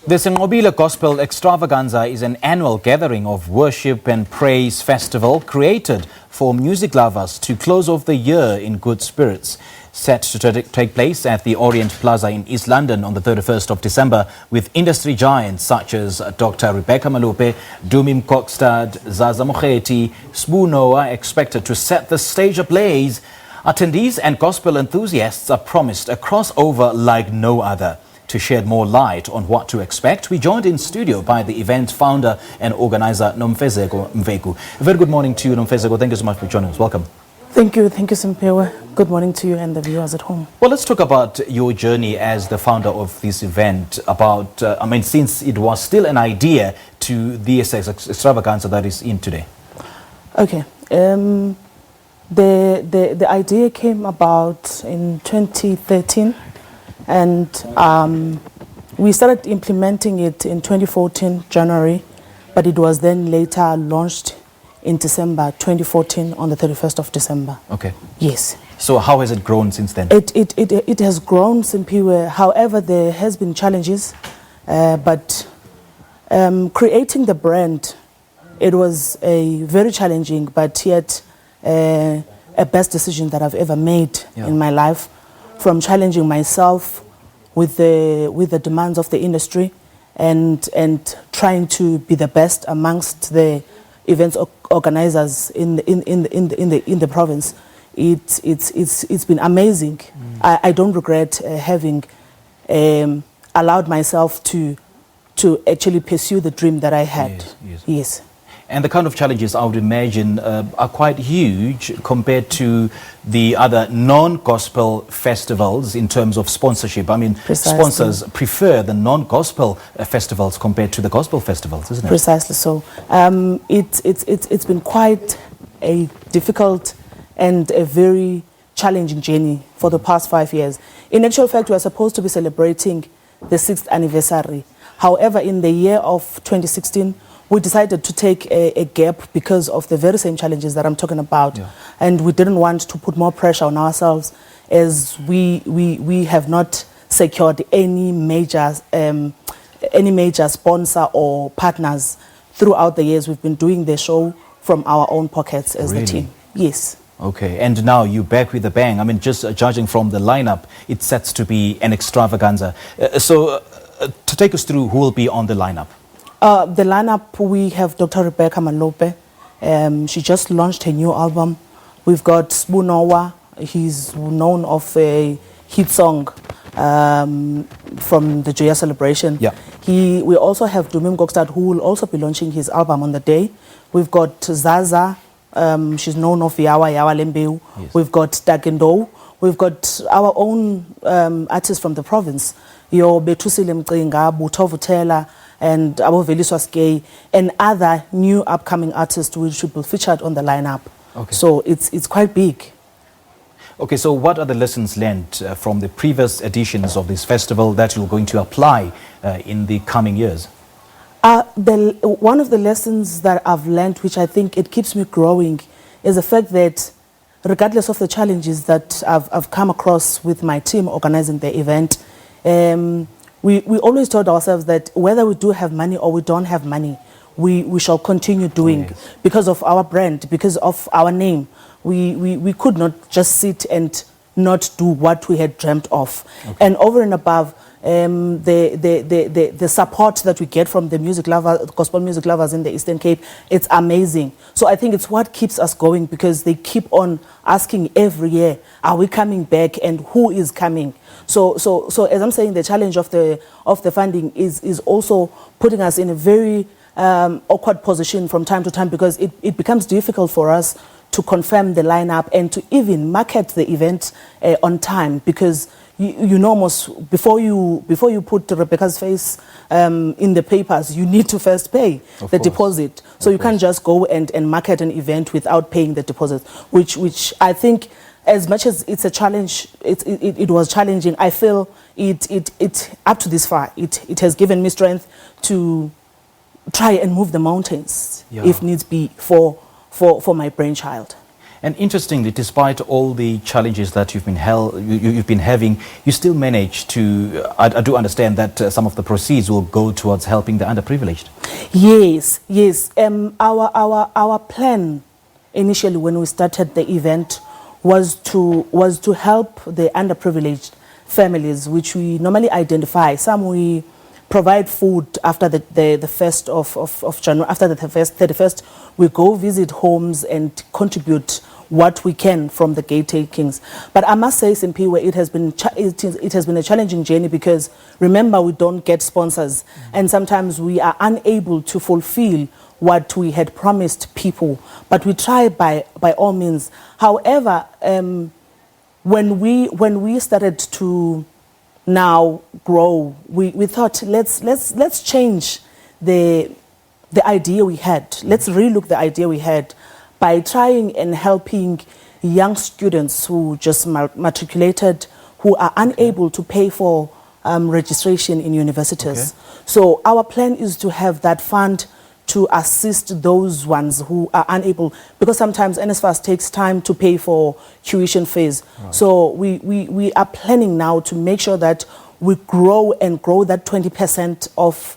The Sinqobile Gospel Extravaganza is an annual gathering of worship and praise festival created for music lovers to close off the year in good spirits. Set to take place at the Orient Plaza in East London on the 31st of December with industry giants such as Dr Rebecca Malope, Dumi Mokokstad, Zaza Mokgethi, Sbu Noah expected to set the stage ablaze. Attendees and gospel enthusiasts are promised a crossover like no other. To shed more light on what to expect, we joined in studio by the event founder and organizer Nomfezeko Mveku. A very good morning to you, Nomfezeko. Thank you so much for joining us. Welcome. Thank you, Simpewe. Good morning to you and the viewers at home. Well, let's talk about your journey as the founder of this event. Since it was still an idea to the extravaganza that is in today. Okay. The idea came about in 2013. And we started implementing it in 2014, January, but it was then later launched in December 2014 on the 31st of December. Okay. Yes. So how has it grown since then? It has grown, Simpiwe. However, there has been challenges, but creating the brand, it was a very challenging, but yet a best decision that I've ever made in my life. From challenging myself with the demands of the industry and trying to be the best amongst the events organizers in the province. It's been amazing. I don't regret having allowed myself to actually pursue the dream that I had. Yes. And the kind of challenges I would imagine are quite huge compared to the other non-gospel festivals in terms of sponsorship. I mean, Precisely. Sponsors prefer the non-gospel festivals compared to the gospel festivals, isn't it? Precisely so. It's been quite a difficult and a very challenging journey for the past 5 years. In actual fact, we are supposed to be celebrating the 6th anniversary. However, in the year of 2016, we decided to take a gap because of the very same challenges that I'm talking about. Yeah. And we didn't want to put more pressure on ourselves as we have not secured any major sponsor or partners throughout the years. We've been doing the show from our own pockets as the team. Yes. Okay, and now you're back with a bang. I mean, just judging from the lineup, it sets to be an extravaganza. To take us through who will be on the lineup. The lineup, we have Dr Rebecca Malope. She just launched her new album. We've got Sbu Noah. He's known of a hit song from the Joya celebration. Yeah. We also have Dumi Mokokstad, who will also be launching his album on the day. We've got Zaza. She's known of Yawa Lembeu. Yes. We've got Takendo. We've got our own artists from the province. Yo Betusile Mcinga, Butovutela, and Abo Veliswaske, and other new upcoming artists which will be featured on the lineup. Okay. So it's quite big. Okay, so what are the lessons learned from the previous editions of this festival that you're going to apply in the coming years? One of the lessons that I've learned, which I think it keeps me growing, is the fact that regardless of the challenges that I've come across with my team organizing the event, we always told ourselves that whether we do have money or we don't have money, we shall continue doing because of our brand, because of our name. We could not just sit and not do what we had dreamt of. Okay. And over and above, the support that we get from the gospel music lovers in the Eastern Cape, it's amazing. So I think it's what keeps us going, because they keep on asking every year, are we coming back and who is coming? So as I'm saying, the challenge of the funding is also putting us in a very awkward position from time to time, because it becomes difficult for us to confirm the lineup and to even market the event on time, because you know, almost before you put Rebecca's face in the papers, you need to first pay the deposit. So you can't just go and market an event without paying the deposit, which I think, as much as it's a challenge, it was challenging. I feel it up to this far, it has given me strength to try and move the mountains if needs be for my brainchild. And interestingly, despite all the challenges that you've been having, you still manage to. I do understand that some of the proceeds will go towards helping the underprivileged. Yes, yes. Our plan initially when we started the event was to help the underprivileged families, which we normally identify. Some we provide food after the 1st of January, after the 31st, we go visit homes and contribute what we can from the gate takings. But I must say, Simpiwe, it has been a challenging journey because remember, we don't get sponsors, and sometimes we are unable to fulfill what we had promised people. But we try by all means. However, when we started to now grow, we thought let's change the idea we had. Let's relook the idea we had by trying and helping young students who just matriculated, who are unable to pay for registration in universities. Okay. So our plan is to have that fund to assist those ones who are unable, because sometimes NSFAS takes time to pay for tuition fees. Right. So we are planning now to make sure that we grow that 20% of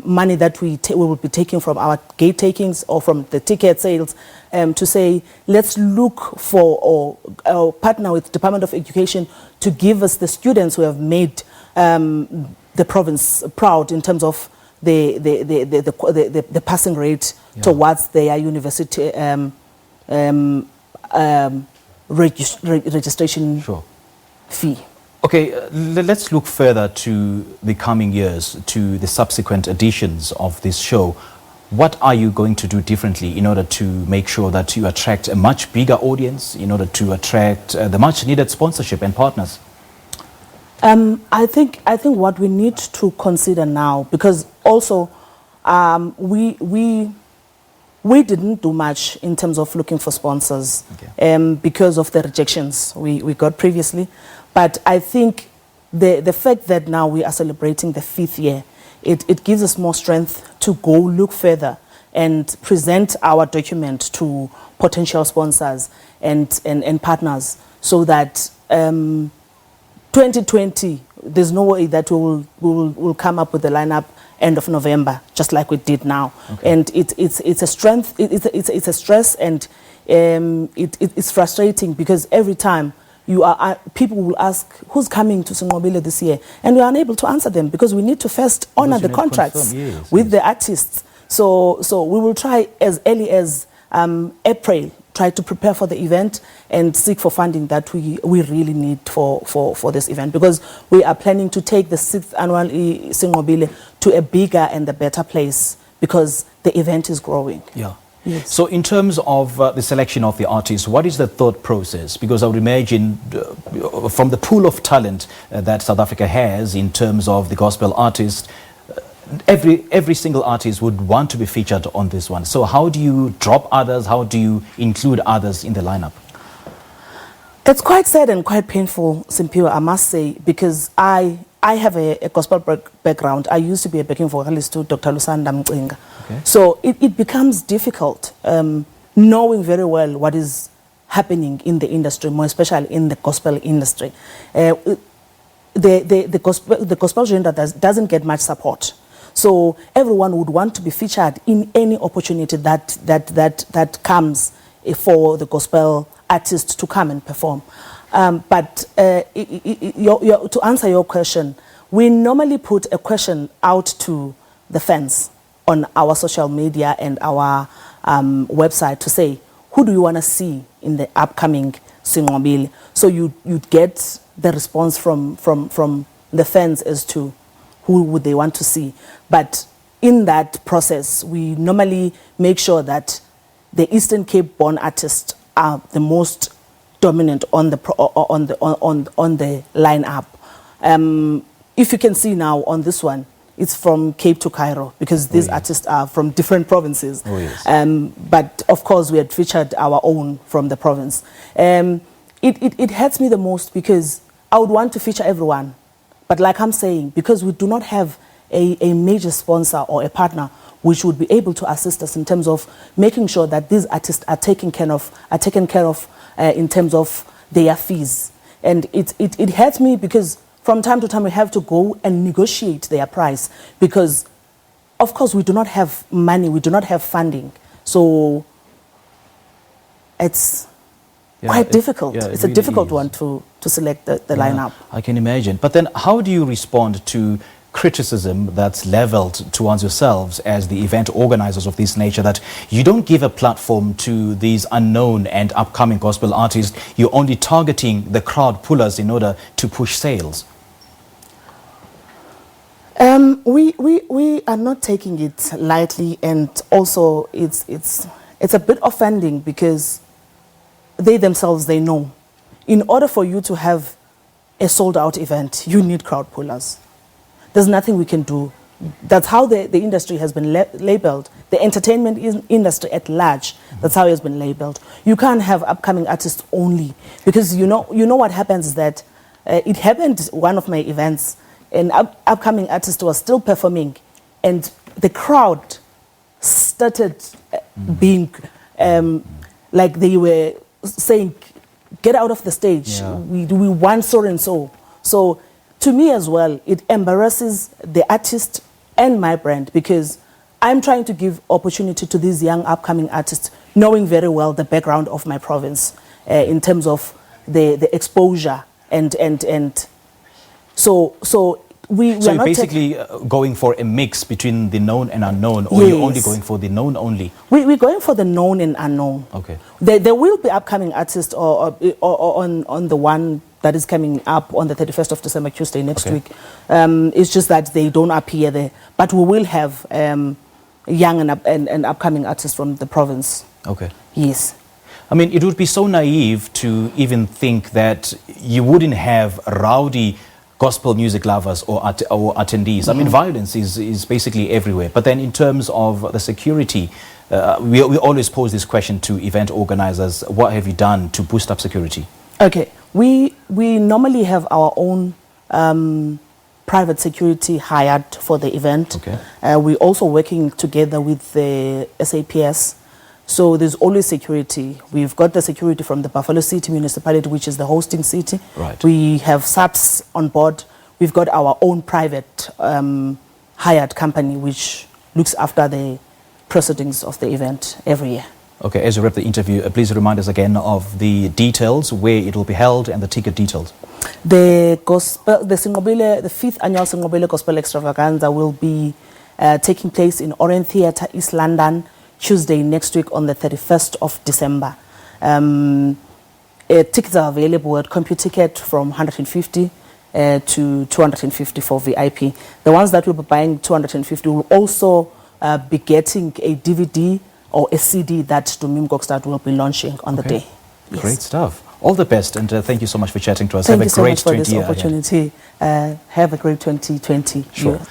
money that we will be taking from our gate takings or from the ticket sales, to say, let's look for or partner with Department of Education to give us the students who have made the province proud in terms of the passing rate towards their university registration fee. Okay, let's look further to the coming years, to the subsequent editions of this show. What are you going to do differently in order to make sure that you attract a much bigger audience, in order to attract the much needed sponsorship and partners? I think what we need to consider now, because also we didn't do much in terms of looking for sponsors, because of the rejections we got previously. But I think the fact that now we are celebrating the 5th year, it gives us more strength to go look further and present our document to potential sponsors and partners, so that 2020, there's no way that we'll come up with the lineup end of November, just like we did now. Okay. And it's a strength, it's a stress, and it's frustrating because every time people will ask, who's coming to Sinqobile this year? And we are unable to answer them because we need to first honor the contracts with the artists. So we will try as early as April, try to prepare for the event and seek for funding that we really need for this event, because we are planning to take the 6th annual Sinqobile to a bigger and a better place, because the event is growing. Yeah. Yes. So in terms of the selection of the artists, what is the thought process? Because I would imagine from the pool of talent that South Africa has in terms of the gospel artists, every single artist would want to be featured on this one. So how do you drop others? How do you include others in the lineup? It's quite sad and quite painful, Simpiwe, I must say, because I have a gospel background. I used to be a backing vocalist to Dr Lusanda Mcinga. Okay. So it becomes difficult knowing very well what is happening in the industry, more especially in the gospel industry. The gospel genre doesn't get much support. So everyone would want to be featured in any opportunity that comes for the gospel artist to come and perform. But to answer your question, we normally put a question out to the fans on our social media and our website to say, who do you want to see in the upcoming Sinqobile? So you'd get the response from the fans as to who would they want to see. But in that process, we normally make sure that the Eastern Cape born artists are the most dominant on the lineup. If you can see now on this one, it's from Cape to Cairo, because these artists are from different provinces. Oh, yes. But of course, we had featured our own from the province. It hurts me the most because I would want to feature everyone. But like I'm saying, because we do not have a major sponsor or a partner which would be able to assist us in terms of making sure that these artists are taken care of in terms of their fees. And it hurts me because from time to time we have to go and negotiate their price because, of course, we do not have money, we do not have funding. So it's quite difficult. It's a difficult one to select the lineup. I can imagine. But then how do you respond to criticism that's leveled towards yourselves as the event organizers of this nature, that you don't give a platform to these unknown and upcoming gospel artists, you're only targeting the crowd pullers in order to push sales? We are not taking it lightly, and also it's a bit offending because they themselves, they know in order for you to have a sold out event, you need crowd pullers. There's nothing we can do. That's how the industry has been labeled. The entertainment industry at large, that's how it has been labeled. You can't have upcoming artists only, because you know what happens is that it happened one of my events, an upcoming artist was still performing, and the crowd started being like they were saying, "Get out of the stage. Yeah. We want so and so." So to me as well, it embarrasses the artist and my brand, because I'm trying to give opportunity to these young upcoming artists, knowing very well the background of my province in terms of the exposure and so we so are you're not basically going for a mix between the known and unknown, or you're only going for the known only? We're going for the known and unknown. Okay. There will be upcoming artists or on the one that is coming up on the 31st of December, Tuesday next week. It's just that they don't appear there. But we will have young and upcoming artists from the province. Okay. Yes. I mean, it would be so naive to even think that you wouldn't have rowdy gospel music lovers or attendees. I mean, violence is basically everywhere. But then in terms of the security, we always pose this question to event organizers: what have you done to boost up security? Okay. We normally have our own private security hired for the event. Okay. We're also working together with the SABC. So there's always security. We've got the security from the Buffalo City municipality, which is the hosting city. Right. We have SABC on board. We've got our own private hired company, which looks after the proceedings of the event every year. Okay, as you wrap the interview, please remind us again of the details, where it will be held, and the ticket details. The 5th annual Sinqobile Gospel Extravaganza will be taking place in Orient Theatre, East London, Tuesday next week on the 31st of December. Tickets are available at CompuTicket from 150 to 250 for VIP. The ones that will be buying 250 will also be getting a DVD or a CD that Dumi Mokokstad will be launching on the day. Yes. Great stuff. All the best, and thank you so much for chatting to us. Thank Have you a so great much for this 20 opportunity. Have a great 2020. Sure. year.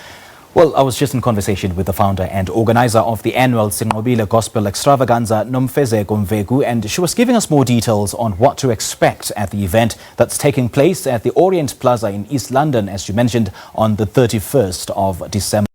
Well, I was just in conversation with the founder and organizer of the annual Sinqobile Gospel Extravaganza, Nomfezeko Mveku, and she was giving us more details on what to expect at the event that's taking place at the Orient Plaza in East London, as you mentioned, on the 31st of December.